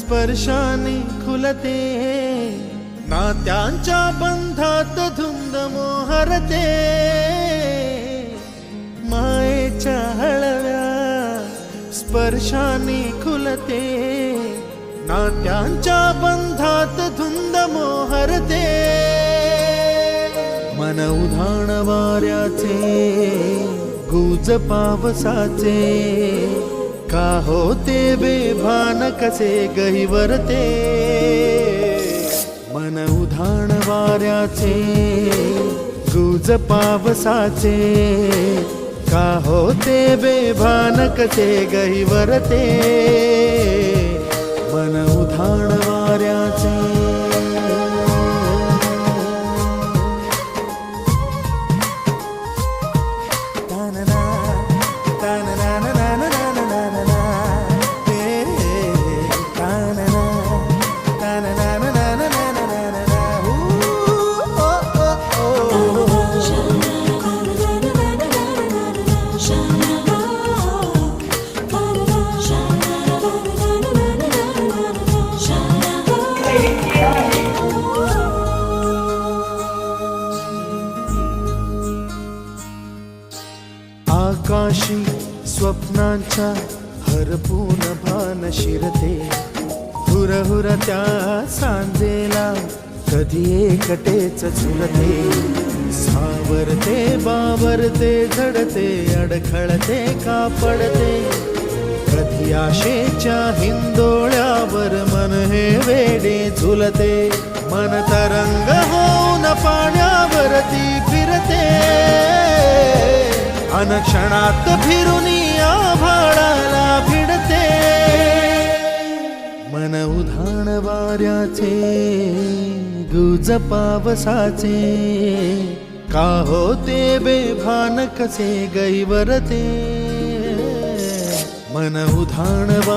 स्पर्शाने खुलते, नात्यांच्या बंधात धुंद मोहरते, मायेच्या हळव्या स्पर्शाने खुलते, नात्यांच्या बंधात धुंद मोहरते, मन उधाण वाऱ्याचे गुज पावसाचे, का होते बेभान कसे गहिवरते, मन उधाण वाऱ्याचे गुज पावसाचे, का होते बेभान कसे गहिवरते, मन उधाण वाऱ्याचे। आकाशी स्वप्नांच्या हरपून भान शिरते, हुरहुर त्या सांजेला कधी एकटेच झुलते, सावरते बावरते झडते, अडखळते का पडते, कधी आशेच्या हिंदोळ्यावर मन हे वेडे झुलते, मन तरंग होऊन पाण्यावरती फिरते, अनक्षणात फिरुनी आभाळाला भिडते, मन उधाण वाऱ्याचे गुज पावसाचे, का होते बेभान कसे गहिवरते, मन उधाण